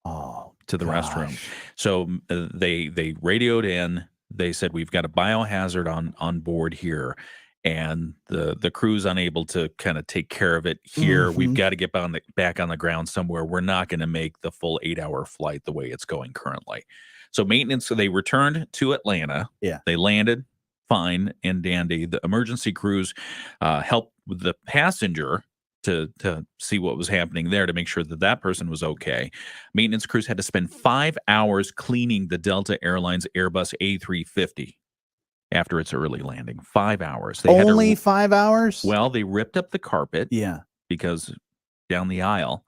to the restroom. So they radioed in. They said, we've got a biohazard on board here, and the crew's unable to kind of take care of it here. We've got to get back on the ground somewhere. We're not going to make the full 8-hour flight the way it's going currently. So maintenance, they returned to Atlanta. Yeah. They landed fine and dandy. The emergency crews helped with the passenger to see what was happening there, to make sure that person was okay. Maintenance crews had to spend 5 hours cleaning the Delta Airlines Airbus A350 after its early landing. 5 hours. Only 5 hours? Well, they ripped up the carpet. Yeah. Because down the aisle,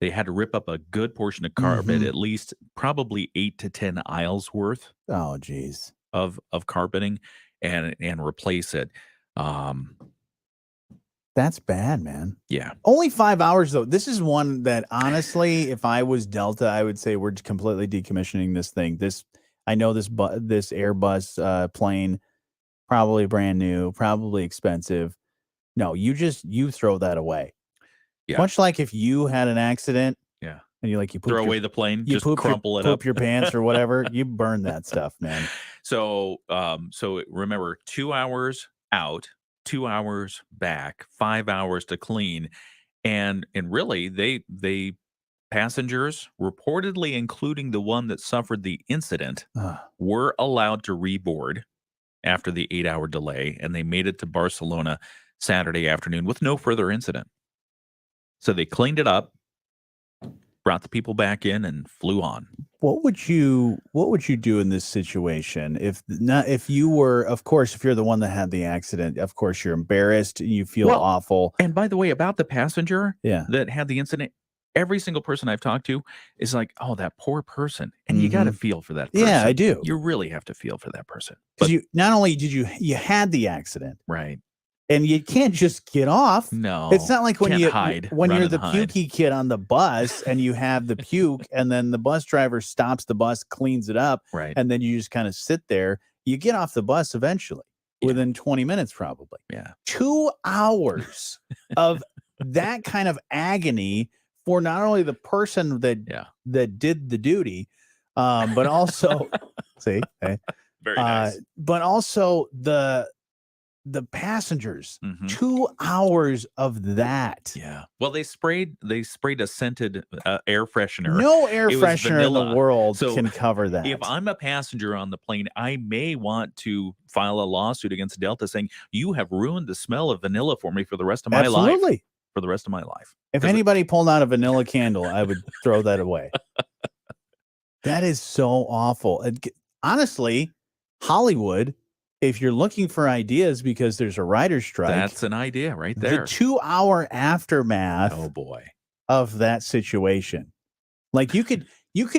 they had to rip up a good portion of carpet, at least probably 8 to 10 aisles worth. Oh, geez. Of carpeting and replace it. That's bad, man. Yeah. Only 5 hours, though. This is one that, honestly, if I was Delta, I would say we're completely decommissioning this thing. I know this Airbus plane, probably brand new, probably expensive. No, you throw that away. Yeah. Much like if you had an accident. Yeah. And you throw away the plane, just crumple it up. Poop your pants or whatever. You burn that stuff, man. So remember, 2 hours out, 2 hours back, 5 hours to clean. And really, they passengers, reportedly including the one that suffered the incident, were allowed to reboard after the 8-hour delay, and they made it to Barcelona Saturday afternoon with no further incident. So they cleaned it up, brought the people back in, and flew on. What would you do in this situation if you were, of course, if you're the one that had the accident, of course you're embarrassed, you feel awful. And by the way, about the passenger Yeah. that had the incident, every single person I've talked to is like, oh, that poor person. And you got to feel for that person. Yeah, I do. You really have to feel for that person. Because you not only did you had the accident, right, and you can't just get off. No, it's not like when can't you hide, when run you're and the hide. pukey kid on the bus and you have the puke, and then the bus driver stops the bus, cleans it up, right, and then you just kind of sit there. You get off the bus eventually, within 20 minutes, probably. Yeah, 2 hours of that kind of agony for not only the person that did the duty, but also see, very nice. But also the passengers. 2 hours of that. Yeah. Well, they sprayed a scented air freshener. No air It was freshener in the vanilla. world So can cover that. If I'm a passenger on the plane, I may want to file a lawsuit against Delta saying you have ruined the smell of vanilla for me for the rest of my life. Absolutely. For the rest of my life. If anybody pulled out a vanilla candle, I would throw that away. That is so awful. Honestly, Hollywood, if you're looking for ideas because there's a writer's strike, That's an idea right there. The 2-hour aftermath Oh boy. of that situation. Like you could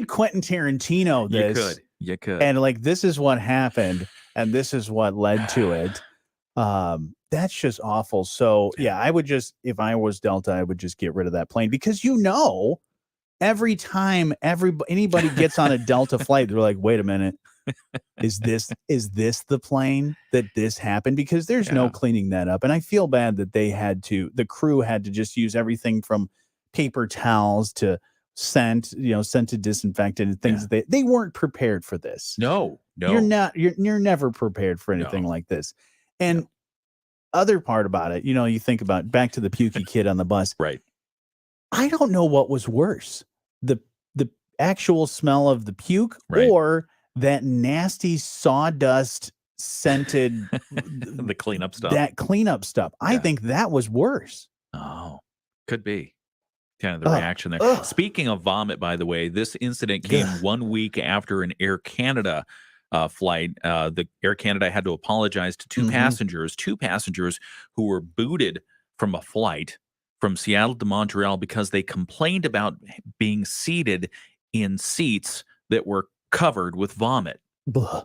Quentin Tarantino this. You could. And like this is what happened and this is what led to it. That's just awful. So yeah, I would just, if I was Delta, I would just get rid of that plane because every time anybody gets on a Delta flight, they're like, wait a minute, is this the plane that this happened? Because there's no cleaning that up. And I feel bad that the crew had to just use everything from paper towels to scented disinfectant and things. They weren't prepared for this. No. You're never prepared for anything like this. And other part about it, you think about back to the pukey kid on the bus. Right. I don't know what was worse, the actual smell of the puke or that nasty sawdust scented the cleanup stuff. That cleanup stuff. I think that was worse. Oh, could be. Kind of the reaction there. Speaking of vomit, by the way, this incident came 1 week after an Air Canada flight. The Air Canada had to apologize to two passengers who were booted from a flight from Seattle to Montreal because they complained about being seated in seats that were covered with vomit. Blah.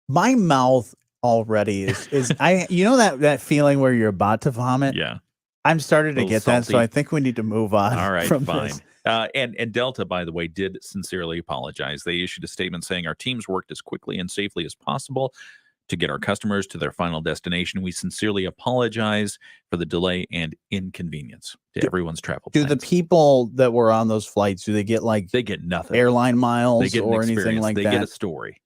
My mouth already is that feeling where you're about to vomit? Yeah. I'm starting to get salty. that, so I think we need to move on. All right, from fine. this. And Delta, by the way, did sincerely apologize. They issued a statement saying our teams worked as quickly and safely as possible to get our customers to their final destination. We sincerely apologize for the delay and inconvenience to everyone's travel plans. Do the people that were on those flights, do they get they get nothing, airline miles they get or anything like that? They get a story.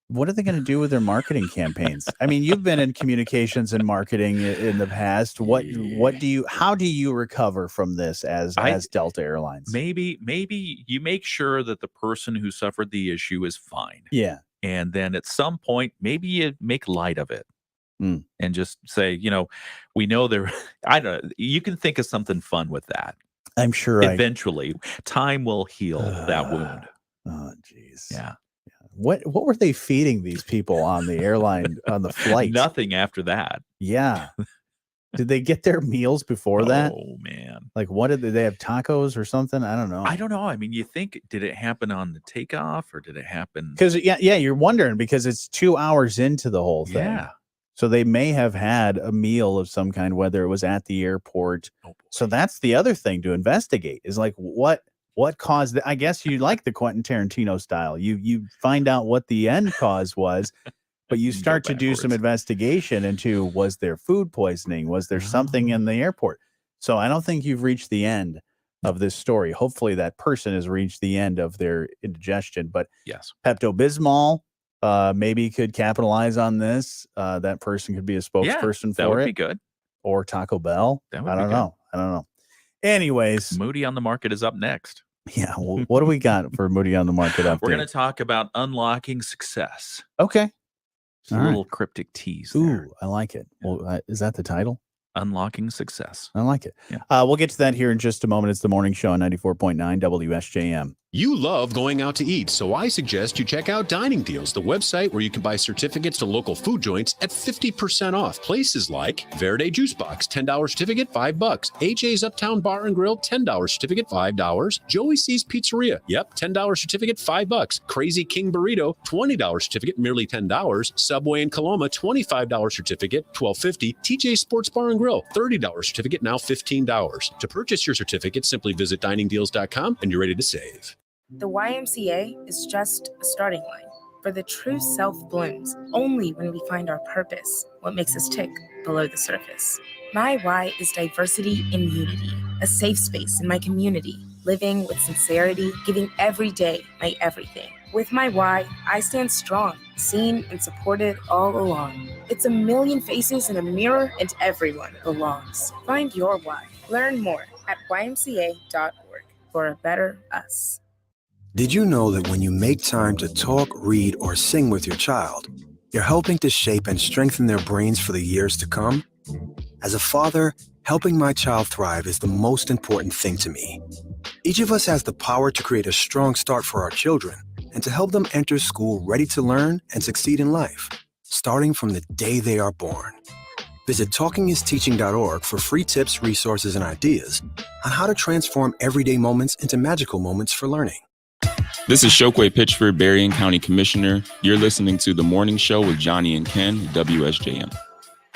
What are they going to do with their marketing campaigns? I mean, you've been in communications and marketing in the past. How do you recover from this as Delta Airlines? Maybe you make sure that the person who suffered the issue is fine. Yeah. And then at some point, maybe you make light of it and just say, we know I don't know. You can think of something fun with that. I'm sure eventually time will heal that wound. Oh, geez. Yeah. What were they feeding these people on the airline on the flight? Nothing after that. Yeah. Did they get their meals before that? Oh man. Like what did they have, tacos or something? I don't know. I mean, you think, did it happen on the takeoff or did it happen? Because you're wondering because it's 2 hours into the whole thing. Yeah. So they may have had a meal of some kind, whether it was at the airport. So that's the other thing to investigate is like what caused I guess you like the Quentin Tarantino style. You find out what the end cause was, but you start to do some investigation into was there food poisoning? Was there something in the airport? So I don't think you've reached the end of this story. Hopefully that person has reached the end of their indigestion. But yes, Pepto-Bismol maybe could capitalize on this. That person could be a spokesperson for it. That would be good. Or Taco Bell. I don't know. I don't know. Anyways, Moody on the Market is up next. Yeah. Well, what do we got for Moody on the Market update? We're going to talk about unlocking success. Okay. It's a little cryptic tease there. Ooh, I like it. Well, is that the title? Unlocking success. I like it. Yeah. We'll get to that here in just a moment. It's the morning show on 94.9 WSJM. You love going out to eat, so I suggest you check out Dining Deals, the website where you can buy certificates to local food joints at 50% off. Places like Verde Juice Box, $10 certificate, $5. AJ's Uptown Bar and Grill, $10 certificate, $5. Joey C's Pizzeria, yep, $10 certificate, $5. Crazy King Burrito, $20 certificate, merely $10. Subway in Coloma, $25 certificate, $12.50. TJ Sports Bar and Grill, $30 certificate, now $15. To purchase your certificate, simply visit diningdeals.com and you're ready to save. The YMCA is just a starting line, for the true self blooms only when we find our purpose, what makes us tick below the surface. My why is diversity and unity, a safe space in my community, living with sincerity, giving every day my everything. With my why, I stand strong, seen and supported all along. It's a million faces in a mirror and everyone belongs. Find your why. Learn more at ymca.org for a better us. Did you know that when you make time to talk, read, or sing with your child, you're helping to shape and strengthen their brains for the years to come? As a father, helping my child thrive is the most important thing to me. Each of us has the power to create a strong start for our children and to help them enter school ready to learn and succeed in life, starting from the day they are born. Visit talkingisteaching.org for free tips, resources, and ideas on how to transform everyday moments into magical moments for learning. This is Chokwe Pitchford, Berrien County Commissioner. You're listening to The Morning Show with Jonny and Ken, WSJM.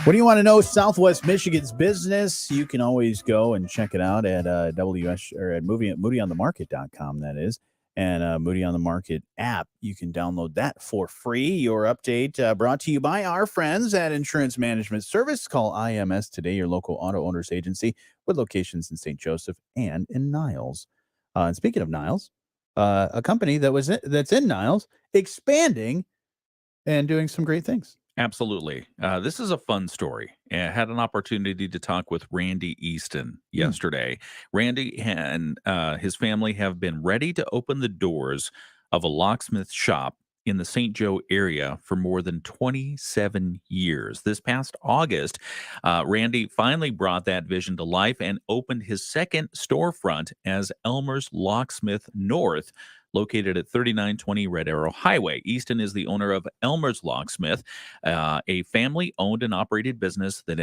What do you want to know? Southwest Michigan's business. You can always go and check it out at WS or at moodyonthemarket.com. That is, and Moody on the Market app. You can download that for free. Your update brought to you by our friends at Insurance Management Service. Call IMS today, your local auto owners agency with locations in St. Joseph and in Niles. And speaking of Niles, a company that's in Niles expanding and doing some great things. Absolutely. This is a fun story. I had an opportunity to talk with Randy Easton yesterday. Randy and his family have been ready to open the doors of a locksmith shop in the St. Joe area for more than 27 years. This past August, Randy finally brought that vision to life and opened his second storefront as Elmer's Locksmith North, located at 3920 Red Arrow Highway. Easton is the owner of Elmer's Locksmith, a family-owned and operated business that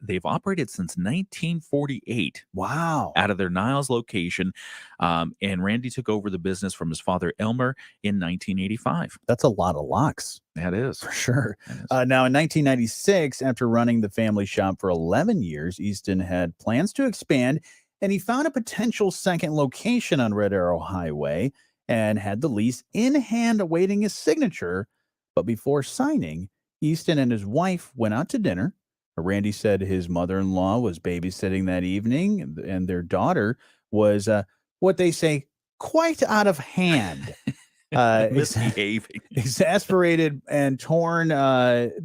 they've operated since 1948. Wow! Out of their Niles location, and Randy took over the business from his father Elmer in 1985. That's a lot of locks. That is for sure. Now, in 1996, after running the family shop for 11 years, Easton had plans to expand, and he found a potential second location on Red Arrow Highway and had the lease in hand awaiting his signature. But before signing, Easton and his wife went out to dinner. Randy said his mother-in-law was babysitting that evening, and their daughter was, what they say, quite out of hand. Misbehaving. Exasperated and torn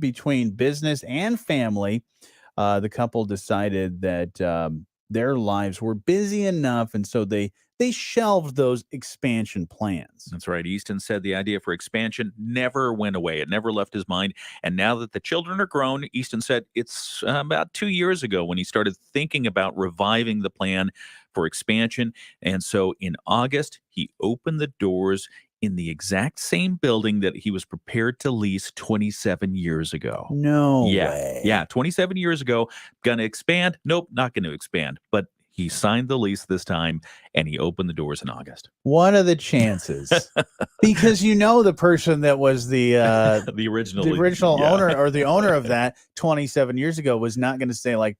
between business and family, the couple decided that their lives were busy enough, and so they shelved those expansion plans. That's right. Easton said the idea for expansion never went away. It never left his mind. And now that the children are grown, Easton said it's about 2 years ago when he started thinking about reviving the plan for expansion. And so in August, he opened the doors in the exact same building that he was prepared to lease 27 years ago. No way. Yeah, 27 years ago. Gonna expand? Nope, not going to expand. But he signed the lease this time, and he opened the doors in August. What are the chances? Because the person that was the original owner or the owner of that 27 years ago was not going to say, like,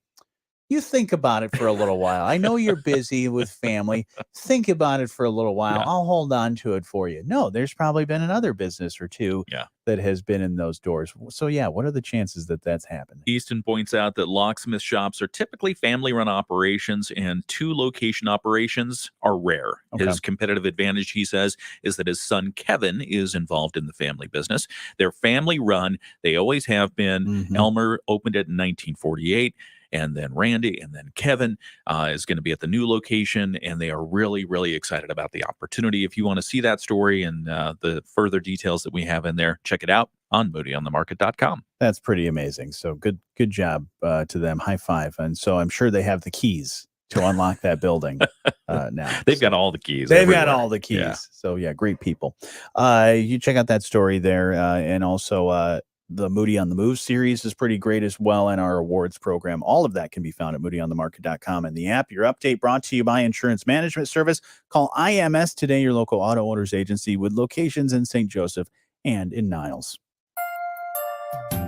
you think about it for a little while. I know you're busy with family. Think about it for a little while. I'll hold on to it for you. No, there's probably been another business or two that has been in those doors. So, what are the chances that that's happened? Easton points out that locksmith shops are typically family-run operations, and two-location operations are rare. Okay. His competitive advantage, he says, is that his son Kevin is involved in the family business. They're family-run. They always have been. Mm-hmm. Elmer opened it in 1948. and then Randy, and then Kevin is going to be at the new location, and they are really, really excited about the opportunity. If you want to see that story and the further details that we have in there, check it out on moodyonthemarket.com. That's pretty amazing. So good job to them. High five. And so I'm sure they have the keys to unlock that building now. They've got all the keys. They've everywhere. got all the keys. Yeah. So yeah, great people. You check out that story there, and also the Moody on the Move series is pretty great as well, and our awards program. All of that can be found at moodyonthemarket.com and the app. Your update brought to you by Insurance Management Service. Call IMS today, your local auto owners agency with locations in St. Joseph and in Niles.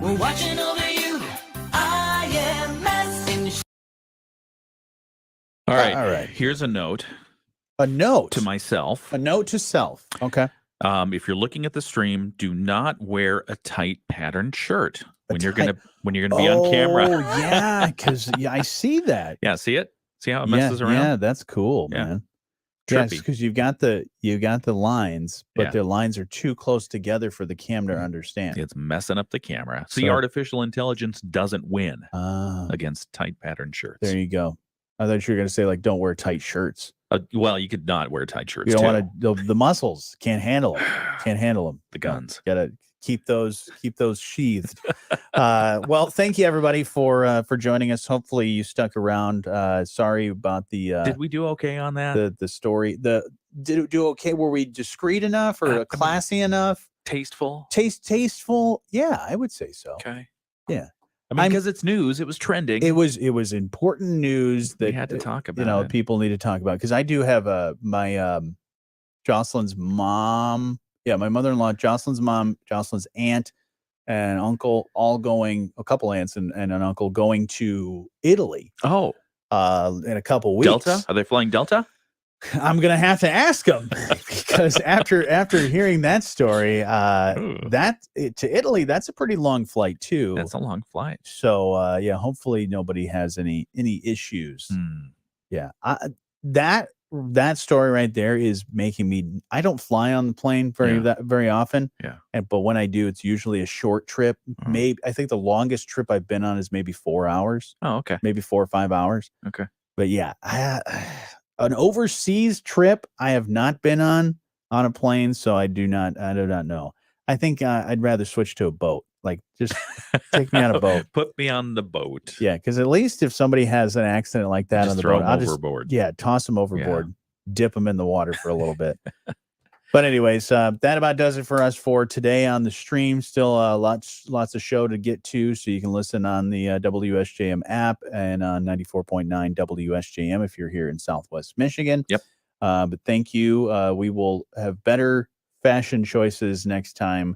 We're watching over you. IMS. All right. All right. Here's a note. A note to myself. A note to self. Okay. If you're looking at the stream, do not wear a tight patterned shirt when you're gonna be on camera. Oh yeah, because I see that. Yeah, see it? See how it messes around? Yeah, that's cool, man. Yes, because you've got the lines, but the lines are too close together for the camera to understand. It's messing up the camera. See, artificial intelligence doesn't win against tight pattern shirts. There you go. I thought you were going to say, like, don't wear tight shirts. Well, you could not wear tight shirts. You don't want to. The muscles can't handle it. Can't handle them. The guns. Got to keep those sheathed. Well, thank you everybody for joining us. Hopefully you stuck around. Sorry about the. Did we do okay on that? The story. Did it do okay? Were we discreet enough or classy enough? Tasteful. Tasteful. Yeah, I would say so. Okay. Yeah. I mean, because it's news, it was trending. It was important news that we had to talk about. People need to talk about, because I do have my Jocelyn's mom, my mother-in-law, Jocelyn's mom, Jocelyn's aunt, and uncle, all going, a couple aunts and an uncle going to Italy. Oh, in a couple weeks. Delta? Are they flying Delta? I'm gonna have to ask them, because after hearing that story, to Italy, that's a pretty long flight too. That's a long flight. So hopefully nobody has any issues. Yeah, that story right there is making me. I don't fly on the plane very often. Yeah, but when I do, it's usually a short trip. Maybe I think the longest trip I've been on is maybe 4 hours. Oh, okay. Maybe 4 or 5 hours. Okay. But yeah, an overseas trip I have not been on a plane, so I do not know. I think I'd rather switch to a boat. Like, just take me on a boat. Put me on the boat. Yeah, because at least if somebody has an accident like that on the boat, I'll overboard. Toss them overboard, dip them in the water for a little bit. But anyways, that about does it for us for today on the stream. Still lots of show to get to, so you can listen on the WSJM app and on 94.9 WSJM if you're here in Southwest Michigan. Yep. But thank you. We will have better fashion choices next time.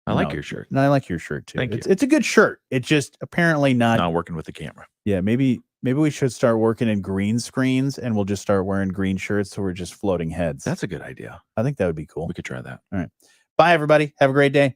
I like your shirt. No, I like your shirt too. Thank you. It's a good shirt. It's just apparently not working with the camera. Yeah, maybe we should start working in green screens, and we'll just start wearing green shirts so we're just floating heads. That's a good idea. I think that would be cool. We could try that. All right. Bye, everybody. Have a great day.